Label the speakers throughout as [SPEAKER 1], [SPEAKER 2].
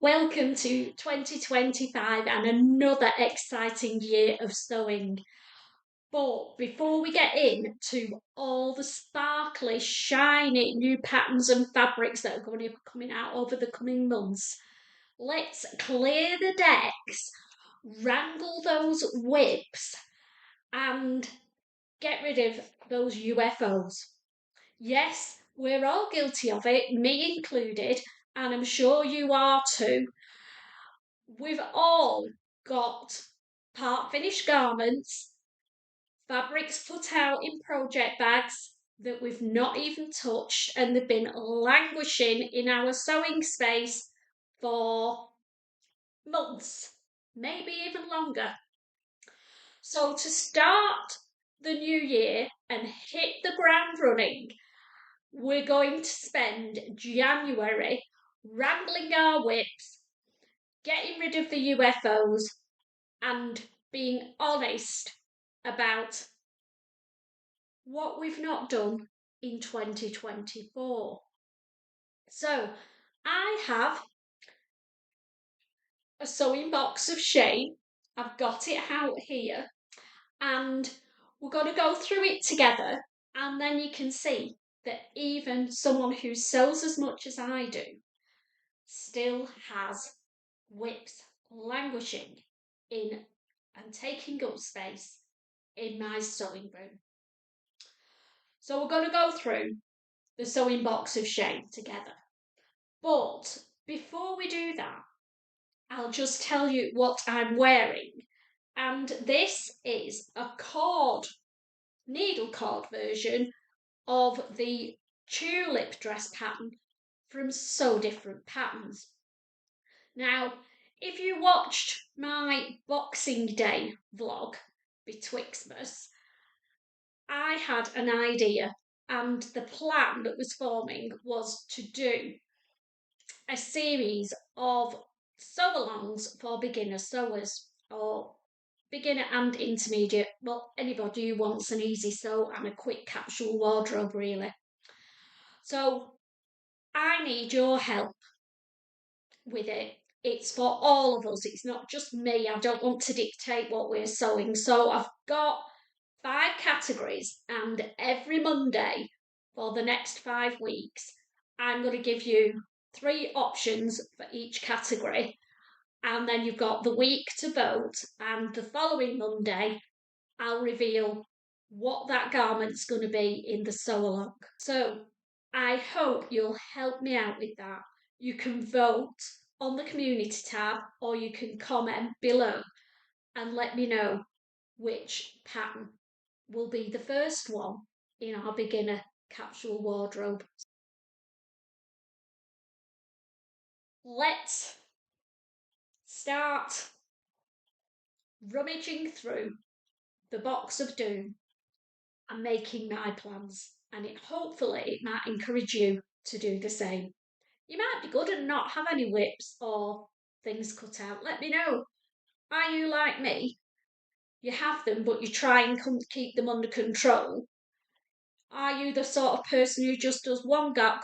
[SPEAKER 1] Welcome to 2025 and another exciting year of sewing. But before we get into all the sparkly, shiny new patterns and fabrics that are going to be coming out over the coming months, let's clear the decks, wrangle those whips, and get rid of those UFOs. Yes, we're all guilty of it, me included, and I'm sure you are too. We've all got part finished garments, fabrics put out in project bags that we've not even touched, and they've been languishing in our sewing space for months, maybe even longer. So, to start the new year and hit the ground running, we're going to spend January wrangling our whips, getting rid of the UFOs, and being honest about what we've not done in 2024. So, I have a sewing box of shame. I've got it out here, and we're going to go through it together, and then you can see that even someone who sews as much as I do still has whips languishing in and taking up space in my sewing room. So we're going to go through the sewing box of shame together. But before we do that, I'll just tell you what I'm wearing. And this is a needle cord version of the Tulip dress pattern from So Different Patterns. Now, if you watched my Boxing Day vlog betwixtmas, I had an idea, and the plan that was forming was to do a series of sew-alongs for beginner sewers, or beginner and intermediate, well, anybody who wants an easy sew and a quick capsule wardrobe, really. So I need your help with it. It's for all of us, it's not just me. I don't want to dictate what we're sewing. So I've got 5 categories, and every Monday for the next 5 weeks, I'm going to give you 3 options for each category, and then you've got the week to vote, and the following Monday, I'll reveal what that garment's going to be in the sew-along. So I hope you'll help me out with that. You can vote on the community tab, or you can comment below and let me know which pattern will be the first one in our beginner capsule wardrobe. Let's start rummaging through the box of doom and making my plans, and hopefully it might encourage you to do the same. You might be good and not have any whips or things cut out. Let me know. Are you like me? You have them, but you try and keep them under control. Are you the sort of person who just does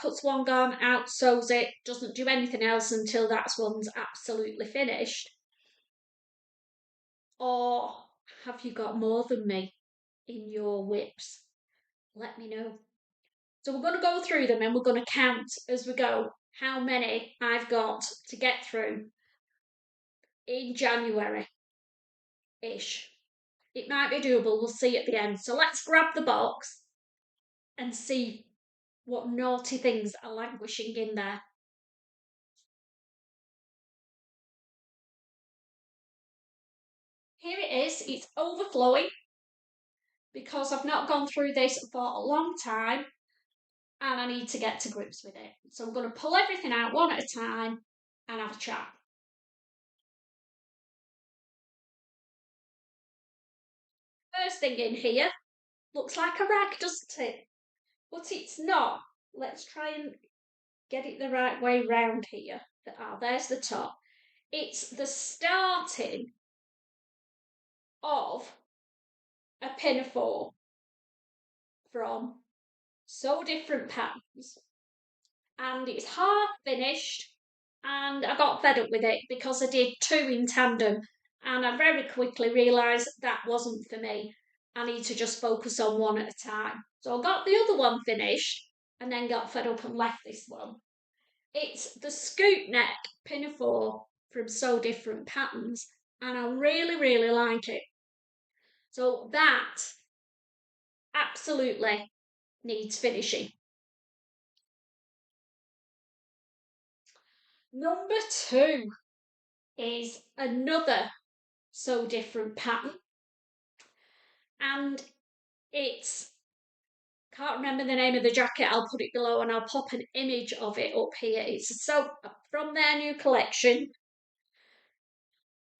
[SPEAKER 1] cuts one garment out, sews it, doesn't do anything else until that one's absolutely finished? Or have you got more than me in your whips? Let me know. So we're going to go through them, and we're going to count as we go how many I've got to get through in January-ish. It might be doable, we'll see at the end. So let's grab the box and see what naughty things are languishing in there. Here it is, it's overflowing because I've not gone through this for a long time and I need to get to grips with it. So I'm going to pull everything out one at a time and have a chat. First thing in here looks like a rag, doesn't it? But it's not. Let's try and get it the right way round here. There's the top. It's the starting of a pinafore from So Different Patterns, and it's half finished, and I got fed up with it because I did two in tandem, and I very quickly realised that wasn't for me. I need to just focus on one at a time. So I got the other one finished and then got fed up and left this one. It's the scoop neck pinafore from So Different Patterns, and I really, really like it. So that absolutely needs finishing. Number two is another So Different pattern, and it's, can't remember the name of the jacket. I'll put it below and I'll pop an image of it up here. It's so from their new collection.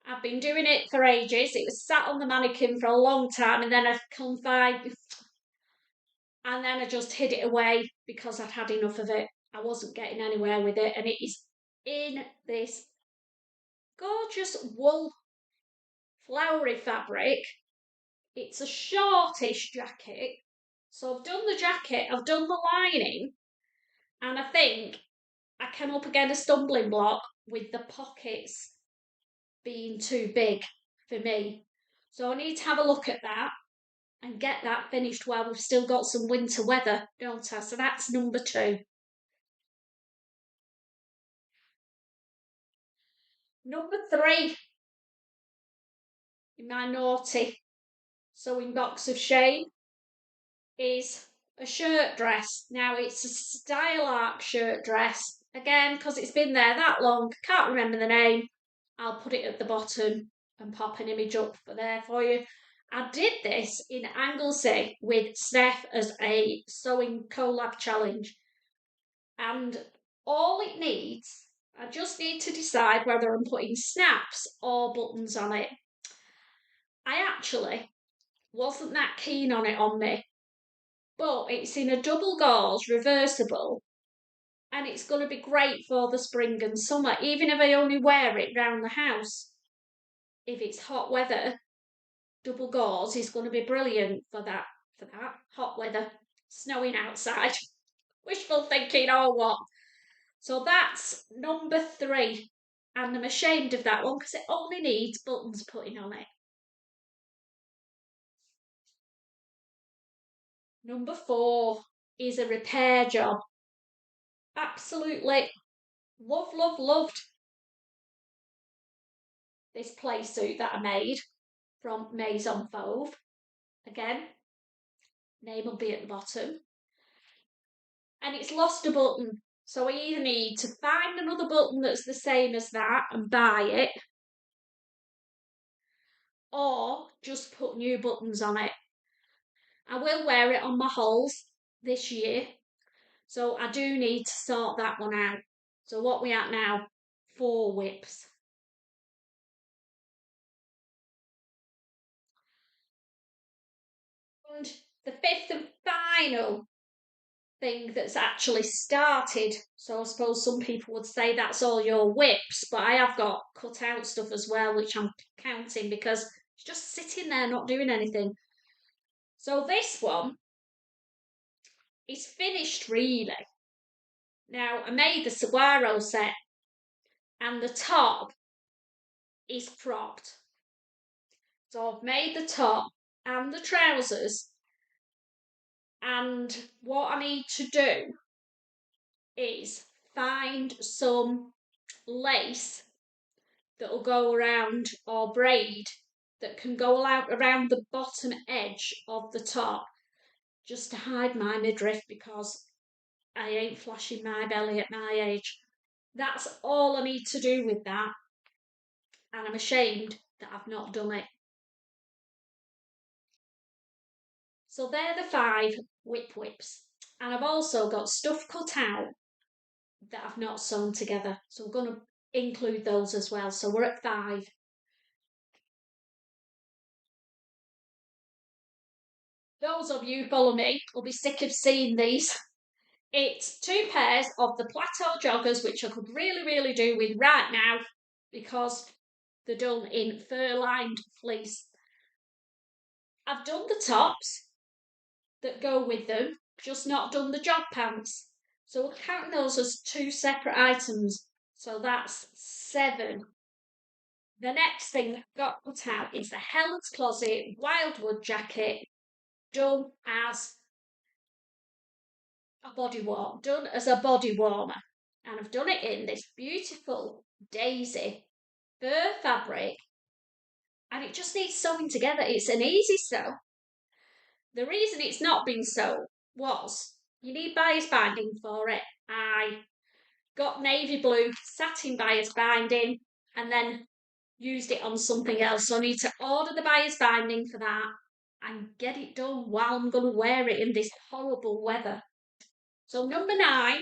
[SPEAKER 1] I've been doing it for ages. It was sat on the mannequin for a long time, and then I confide, and then I just hid it away because I'd had enough of it. I wasn't getting anywhere with it, and it is in this gorgeous wool flowery fabric. It's a shortish jacket. So I've done the jacket, I've done the lining, and I think I came up against a stumbling block with the pockets being too big for me. So I need to have a look at that and get that finished while we've still got some winter weather, don't I? So that's number two. Number three in my naughty sewing box of shame is a shirt dress. Now it's a style arc shirt dress. Again, because it's been there that long, can't remember the name. I'll put it at the bottom and pop an image up for there for you. I did this in Anglesey with Steph as a sewing collab challenge. And all it needs, I just need to decide whether I'm putting snaps or buttons on it. I actually wasn't that keen on it on me, but it's in a double gauze reversible, and it's going to be great for the spring and summer, even if I only wear it round the house. If it's hot weather, double gauze is going to be brilliant for that hot weather, snowing outside. Wishful thinking or what? So that's number three, and I'm ashamed of that one because it only needs buttons putting on it. Number four is a repair job. Absolutely loved this Playsuit that I made from Maison Fauve. Again, name will be at the bottom. And it's lost a button. So I either need to find another button that's the same as that and buy it, or just put new buttons on it. I will wear it on my holes this year, so I do need to sort that one out. So what we at now? 4 whips. And the fifth and final thing that's actually started. So I suppose some people would say that's all your whips, but I have got cut out stuff as well, which I'm counting because it's just sitting there not doing anything. So this one is finished really. Now I made the saguaro set, and the top is cropped. So I've made the top and the trousers, and what I need to do is find some lace that'll go around, or braid that can go out around the bottom edge of the top, just to hide my midriff because I ain't flashing my belly at my age. That's all I need to do with that, and I'm ashamed that I've not done it. So they're the 5 whips, and I've also got stuff cut out that I've not sewn together, so I'm going to include those as well. So we're at 5. Those of you who follow me will be sick of seeing these. It's 2 pairs of the Plateau joggers, which I could really do with right now because they're done in fur-lined fleece. I've done the tops that go with them, just not done the jog pants. So we're counting those as 2 separate items. So that's 7. The next thing that got put out is the Helen's Closet Wildwood Jacket, done as a body warmer. And I've done it in this beautiful daisy fur fabric, and it just needs sewing together. It's an easy sew. The reason it's not been sewn was you need bias binding for it. I got navy blue satin bias binding and then used it on something else. So I need to order the bias binding for that and get it done while I'm going to wear it in this horrible weather. So number 9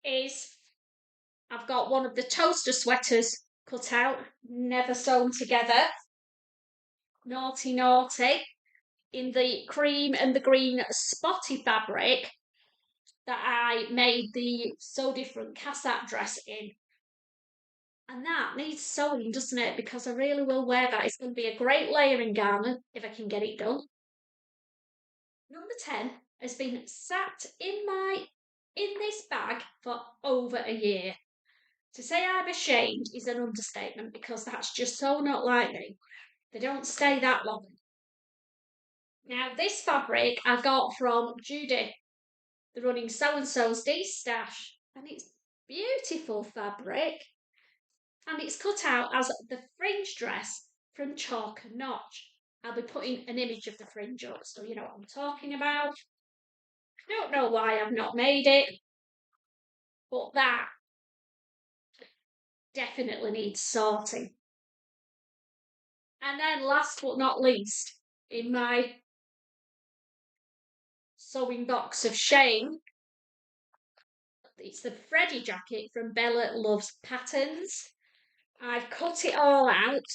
[SPEAKER 1] is I've got one of the toaster sweaters cut out, never sewn together. Naughty, naughty. In the cream and the green spotty fabric that I made the So Different cassette dress in. And that needs sewing, doesn't it? Because I really will wear that. It's going to be a great layering garment if I can get it done. Number 10 has been sat in this bag for over a year. To say I'm ashamed is an understatement because that's just so not like me. They don't stay that long. Now, this fabric I got from Judy, the running so-and-so's D-stash, and it's beautiful fabric. And it's cut out as the fringe dress from Chalk and Notch. I'll be putting an image of the fringe up so you know what I'm talking about. Don't know why I've not made it, but that definitely needs sorting. And then last but not least, in my sewing box of shame, it's the Freddy Jacket from Bella Loves Patterns. I've cut it all out.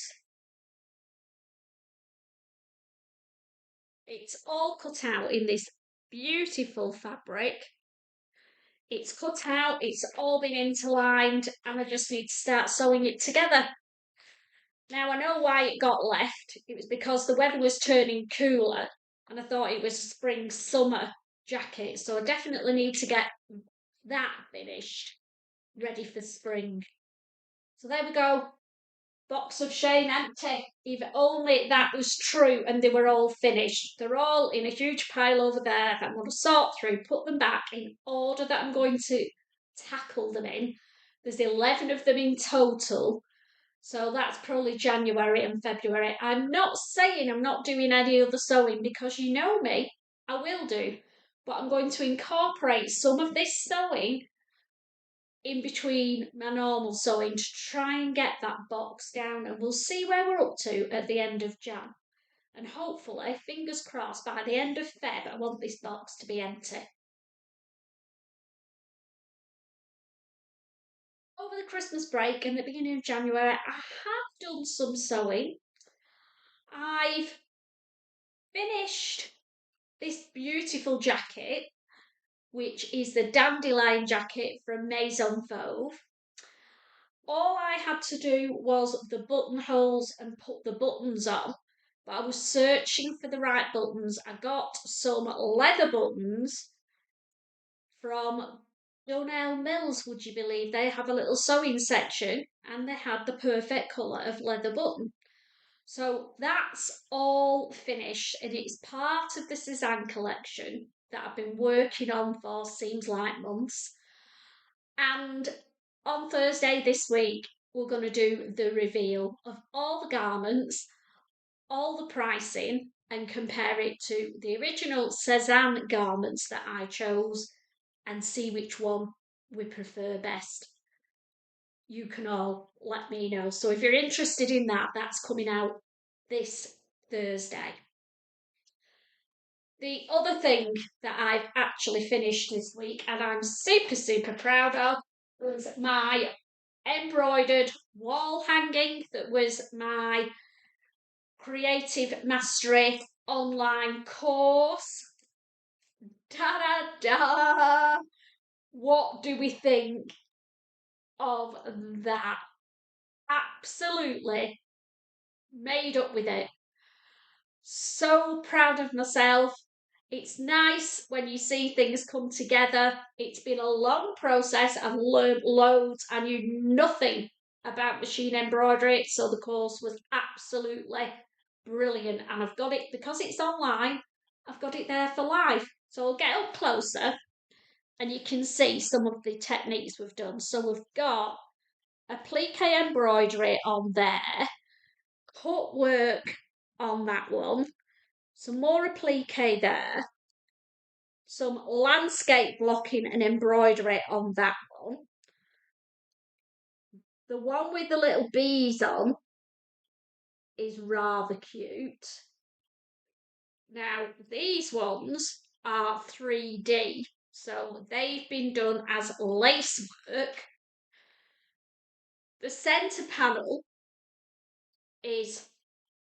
[SPEAKER 1] It's all cut out in this beautiful fabric. It's cut out, it's all been interlined, and I just need to start sewing it together. Now, I know why it got left. It was because the weather was turning cooler, and I thought it was a spring-summer jacket, so I definitely need to get that finished, ready for spring. So there we go. Box of shame empty. If only that was true and they were all finished. They're all in a huge pile over there that I'm going to sort through, put them back in order that I'm going to tackle them in. There's 11 of them in total. So that's probably January and February. I'm not saying I'm not doing any other sewing because you know me, I will do. But I'm going to incorporate some of this sewing in between my normal sewing to try and get that box down, and we'll see where we're up to at the end of Jan. And hopefully, fingers crossed, by the end of Feb, I want this box to be empty. Over the Christmas break and the beginning of January, I have done some sewing. I've finished this beautiful jacket, which is the Dandelion Jacket from Maison Fauve. All I had to do was the buttonholes and put the buttons on, but I was searching for the right buttons. I got some leather buttons from Donell Mills, would you believe? They have a little sewing section and they had the perfect colour of leather button. So that's all finished and it's part of the Cézanne collection that I've been working on for seems like months. And on Thursday this week, we're going to do the reveal of all the garments, all the pricing, and compare it to the original Cézanne garments that I chose and see which one we prefer best. You can all let me know. So if you're interested in that, that's coming out this Thursday. The other thing that I've actually finished this week and I'm super, super proud of was my embroidered wall hanging that was my Creative Mastery online course. Da-da-da! What do we think of that? Absolutely made up with it. So proud of myself. It's nice when you see things come together. It's been a long process. I've learned loads. I knew nothing about machine embroidery, so the course was absolutely brilliant. And I've got it, because it's online, I've got it there for life. So I'll get up closer and you can see some of the techniques we've done. So we've got applique embroidery on there, cut work on that one, some more applique there, some landscape blocking and embroidery on that one. The one with the little bees on is rather cute. Now, these ones are 3D, so they've been done as lace work. The centre panel is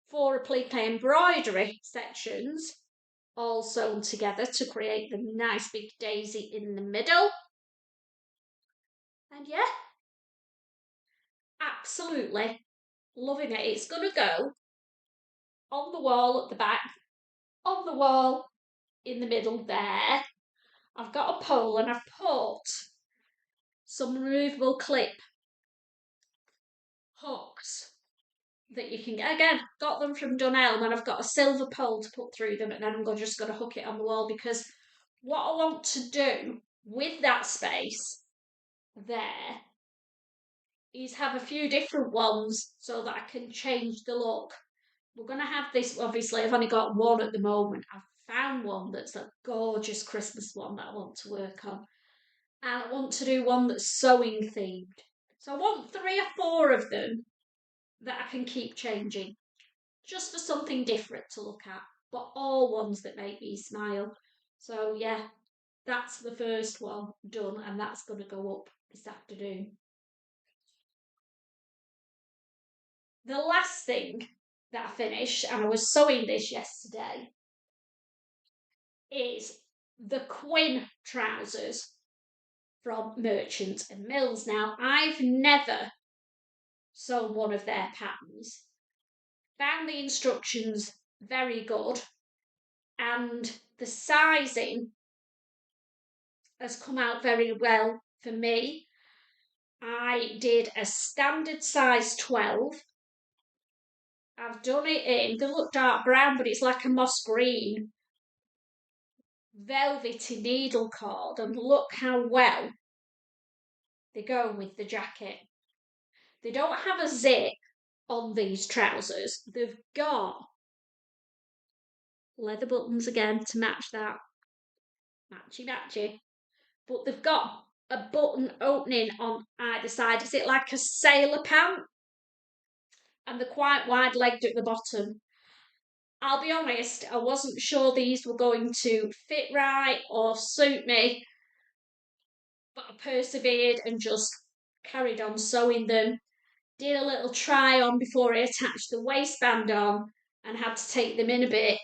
[SPEAKER 1] 4 applique embroidery sections, all sewn together to create the nice big daisy in the middle. And yeah, absolutely loving it. It's going to go on the wall at the back, on the wall in the middle there. I've got a pole and I've put some removable clip hooks that you can get. Again, got them from Dunelm, and I've got a silver pole to put through them, and then I'm just going to hook it on the wall, because what I want to do with that space there is have a few different ones so that I can change the look. We're going to have this, obviously, I've only got one at the moment. I've found one that's a gorgeous Christmas one that I want to work on. And I want to do one that's sewing themed. So I want 3 or 4 of them that I can keep changing, just for something different to look at, but all ones that make me smile. So yeah, that's the first one done, and that's going to go up this afternoon. The last thing that I finished, and I was sewing this yesterday, is the Quin Trousers from Merchant and Mills. Now, I've never sewn one of their patterns. Found the instructions very good, and the sizing has come out very well for me. I did a standard size 12. I've done it in, they look dark brown, but it's like a moss green, velvety needle cord, and look how well they go with the jacket. They don't have a zip on these trousers. They've got leather buttons again to match that. Matchy matchy. But they've got a button opening on either side. Is it like a sailor pant? And they're quite wide legged at the bottom. I'll be honest, I wasn't sure these were going to fit right or suit me, but I persevered and just carried on sewing them. Did a little try on before I attached the waistband on, and had to take them in a bit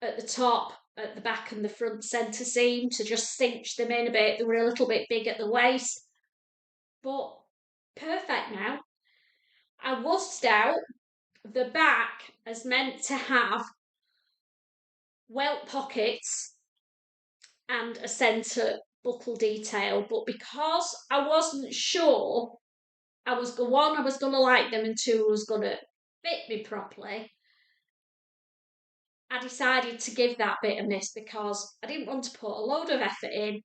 [SPEAKER 1] at the top, at the back and the front centre seam to just cinch them in a bit. They were a little bit big at the waist, but perfect now. I wussed out the back as meant to have welt pockets and a centre buckle detail, but because I wasn't sure, I was going to like them, and 2, I was going to fit me properly, I decided to give that bit a miss, because I didn't want to put a load of effort in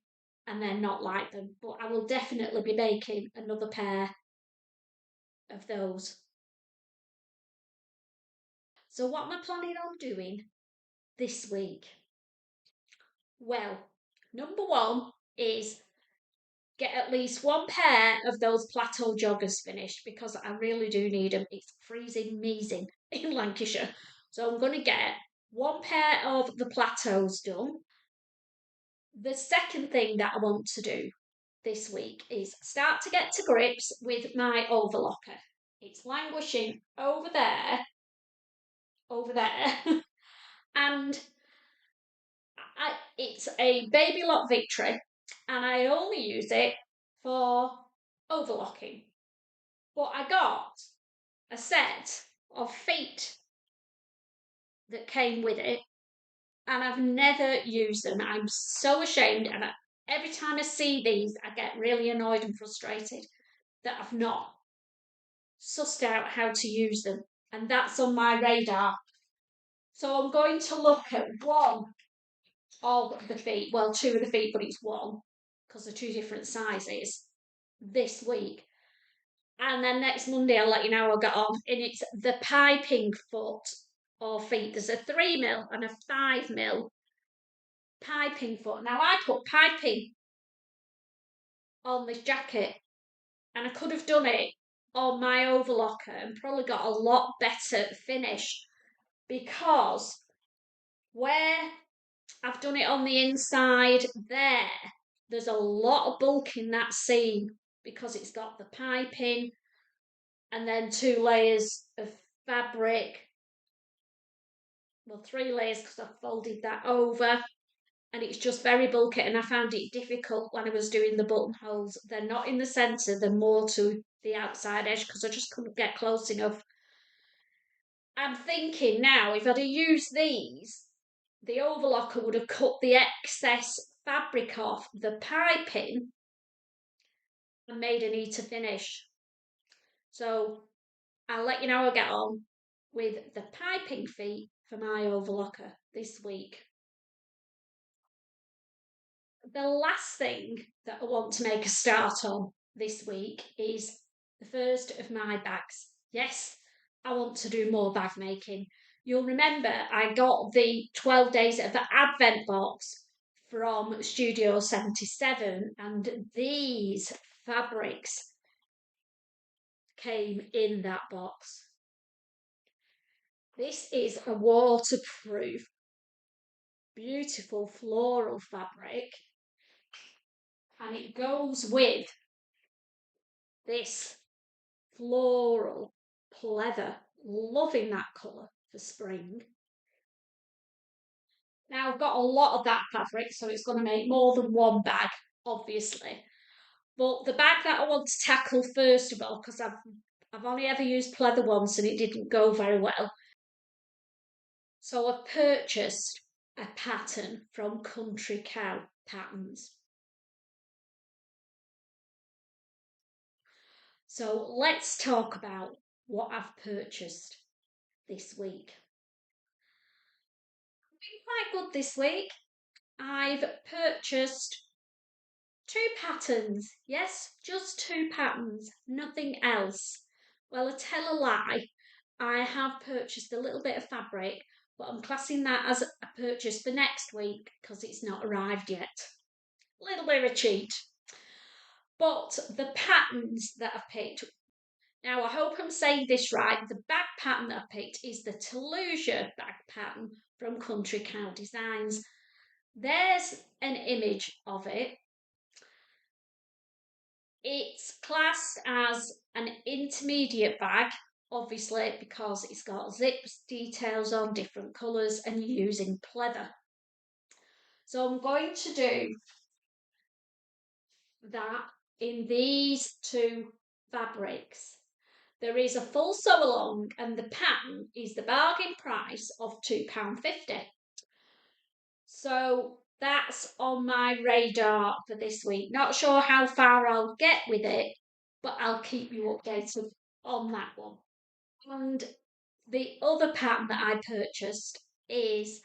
[SPEAKER 1] and then not like them. But I will definitely be making another pair of those. So what am I planning on doing this week? Well, number 1 is get at least 1 pair of those Plateau joggers finished, because I really do need them. It's freezing measing in Lancashire. So I'm going to get 1 pair of the Plateaus done. The second thing that I want to do this week is start to get to grips with my overlocker. It's languishing over there, and it's a Baby Lock Victory, and I only use it for overlocking. But I got a set of feet that came with it, and I've never used them. I'm so ashamed, and every time I see these, I get really annoyed and frustrated that I've not sussed out how to use them, and that's on my radar. So I'm going to look at one of the feet, well, two of the feet, but it's one because they're two different sizes this week. And then next Monday, I'll let you know how I got on. And it's the piping foot or feet. There's a 3mm and a 5mm piping foot. Now, I put piping on this jacket, and I could have done it on my overlocker and probably got a lot better finish, because where I've done it on the inside there's a lot of bulk in that seam because it's got the piping and then 2 layers of fabric. Well, 3 layers because I folded that over, and it's just very bulky, and I found it difficult when I was doing the buttonholes. They're not in the centre, they're more to the outside edge because I just couldn't get close enough. I'm thinking now, if I'd have used these, the overlocker would have cut the excess fabric off the piping and made a neater finish. So I'll let you know how I get on with the piping feet for my overlocker this week. The last thing that I want to make a start on this week is the first of my bags. Yes, I want to do more bag making. You'll remember I got the 12 Days of Advent box from Studio 77, and these fabrics came in that box. This is a waterproof, beautiful floral fabric, and it goes with this floral pleather. Loving that colour for spring. Now I've got a lot of that fabric, so it's going to make more than one bag, obviously. But the bag that I want to tackle first of all, because I've only ever used pleather once and it didn't go very well. So I purchased a pattern from Country Cow Patterns. So let's talk about what I've purchased this week. I've been quite good this week. I've purchased 2 patterns. Yes, just 2 patterns, nothing else. Well, I tell a lie. I have purchased a little bit of fabric, but I'm classing that as a purchase for next week because it's not arrived yet. A little bit of a cheat. But the patterns that I've picked, now I hope I'm saying this right, the bag pattern that I picked is the Teloujay bag pattern from Country Cow Designs. There's an image of it. It's classed as an intermediate bag, obviously because it's got zips, details on different colours, and you're using pleather. So I'm going to do that in these 2 fabrics. There is a full sew along, and the pattern is the bargain price of £2.50. So that's on my radar for this week. Not sure how far I'll get with it, but I'll keep you updated on that one. And the other pattern that I purchased is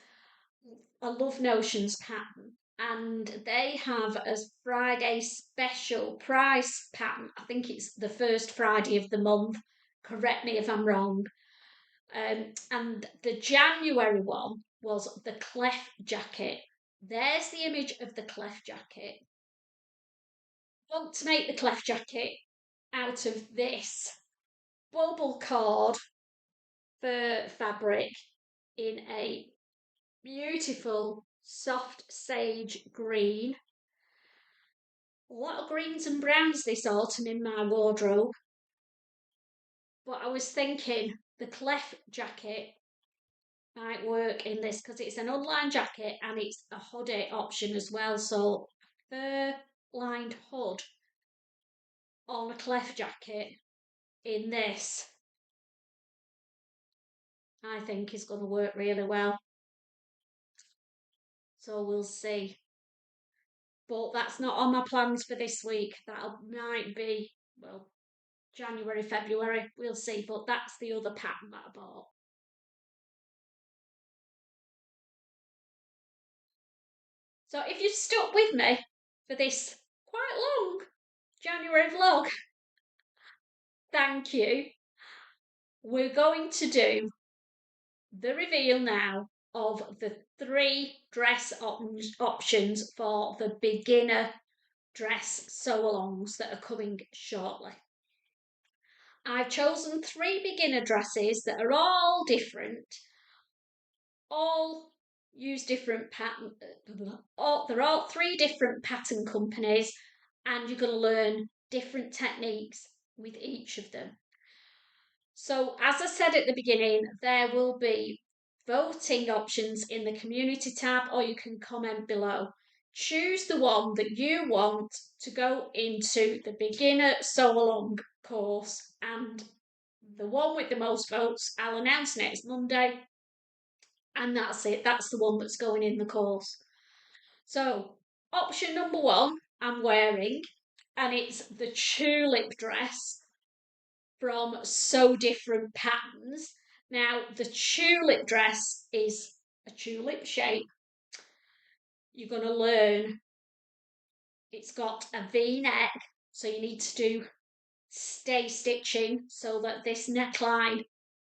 [SPEAKER 1] a Love Notions pattern, and they have a Friday special price pattern. I think it's the first Friday of the month. Correct me if I'm wrong. And the January one was the Clef jacket. There's the image of the Clef jacket. I want to make the Clef jacket out of this bubble cord fur fabric in a beautiful soft sage green. A lot of greens and browns this autumn in my wardrobe. But I was thinking the Clef jacket might work in this because it's an unlined jacket and it's a hoodie option as well. So fur lined hood on a Clef jacket in this, I think is going to work really well. So we'll see. But that's not on my plans for this week. That might be, well, January, February, we'll see. But that's the other pattern that I bought. So if you've stuck with me for this quite long January vlog, thank you. We're going to do the reveal now of the 3 dress options for the beginner dress sew-alongs that are coming shortly. I've chosen 3 beginner dresses that are all different, all use different pattern. They're all 3 different pattern companies, and you're going to learn different techniques with each of them. So, as I said at the beginning, there will be voting options in the community tab, or you can comment below. Choose the one that you want to go into the beginner sew-along course, and the one with the most votes I'll announce next Monday, and that's it. That's the one that's going in the course. So, option number 1 I'm wearing, and it's the tulip dress from So Different Patterns. Now, the tulip dress is a tulip shape. You're going to learn it's got a V-neck, so you need to do stay stitching so that this neckline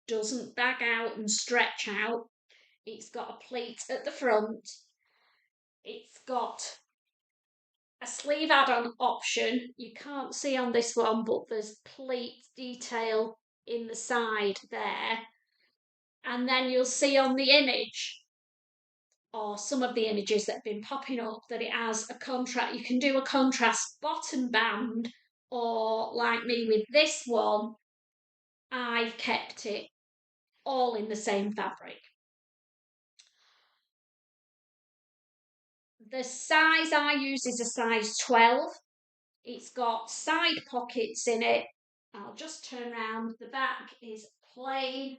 [SPEAKER 1] doesn't bag out and stretch out. It's got a pleat at the front. It's got a sleeve add-on option. You can't see on this one, but there's pleat detail in the side there. And then you'll see on the image, or some of the images that have been popping up, that it has a contrast. You can do a contrast bottom band, or like me with this one, I've kept it all in the same fabric. The size I use is a size 12. It's got side pockets in it. I'll just turn around. The back is plain.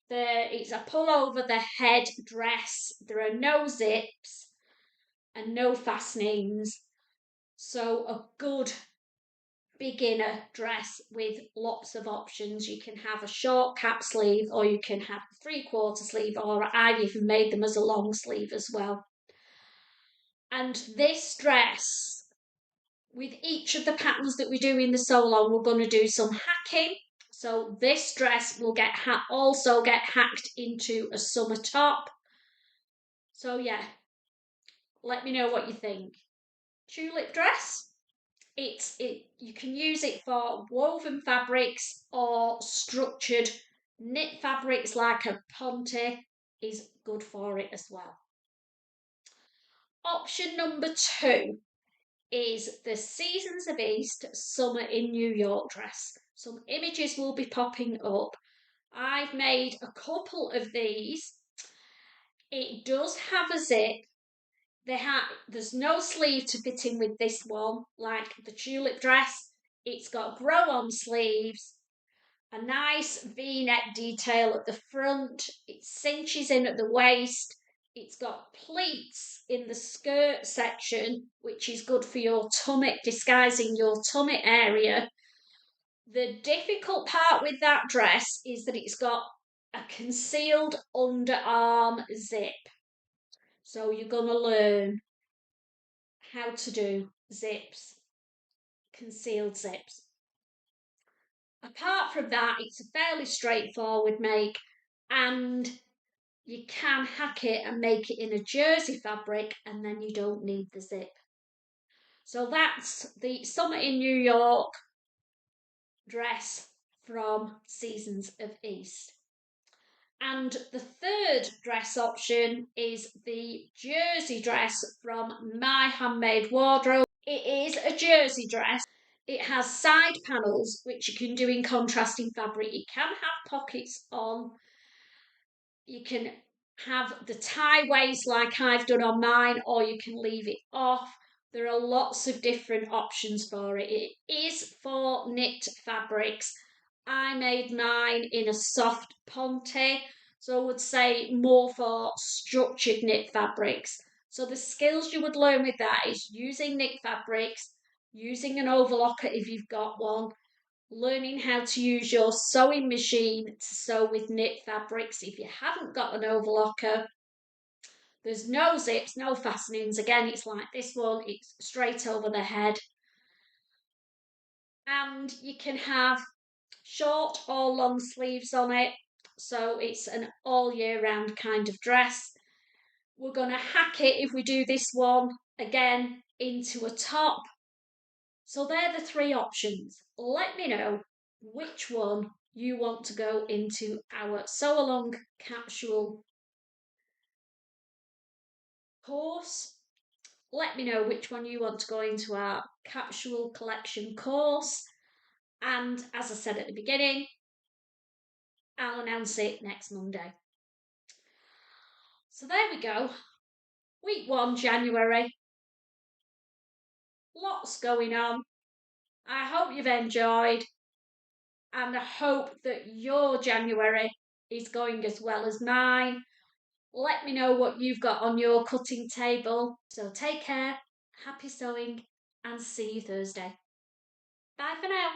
[SPEAKER 1] It's a pull over the head dress. There are no zips and no fastenings. So a good beginner dress with lots of options. You can have a short cap sleeve, or you can have a 3/4 sleeve, or I've even made them as a long sleeve as well. And this dress, with each of the patterns that we do in the sew-along, we're going to do some hacking. So this dress will also get hacked into a summer top. So yeah, let me know what you think. Tulip dress. You can use it for woven fabrics or structured knit fabrics, like a ponte is good for it as well. Option number 2 is the Seasons of East Summer in New York dress. Some images will be popping up. I've made a couple of these. It does have a zip. There's no sleeve to fit in with this one, like the tulip dress. It's got grow-on sleeves, a nice V-neck detail at the front. It cinches in at the waist. It's got pleats in the skirt section, which is good for your tummy, disguising your tummy area. The difficult part with that dress is that it's got a concealed underarm zip. So you're going to learn how to do zips, concealed zips. Apart from that, it's a fairly straightforward make, and you can hack it and make it in a jersey fabric, and then you don't need the zip. So that's the Summer in New York dress from Seasons of East. And the third dress option is the jersey dress from My Handmade Wardrobe. It is a jersey dress. It has side panels, which you can do in contrasting fabric. You can have pockets on. You can have the tie waist like I've done on mine, or you can leave it off. There are lots of different options for it. It is for knit fabrics. I made mine in a soft ponte, so I would say more for structured knit fabrics. So the skills you would learn with that is using knit fabrics, using an overlocker if you've got one, learning how to use your sewing machine to sew with knit fabrics if you haven't got an overlocker. There's no zips, no fastenings. Again, it's like this one, it's straight over the head. And you can have short or long sleeves on it, so it's an all year round kind of dress. We're going to hack it if we do this one again into a top. So they're the three options. Let me know which one you want to go into our sew along capsule course. Let me know which one you want to go into our capsule collection course. And as I said at the beginning, I'll announce it next Monday. So there we go. Week 1, January. Lots going on. I hope you've enjoyed, and I hope that your January is going as well as mine. Let me know what you've got on your cutting table. So take care, happy sewing, and see you Thursday. Bye for now.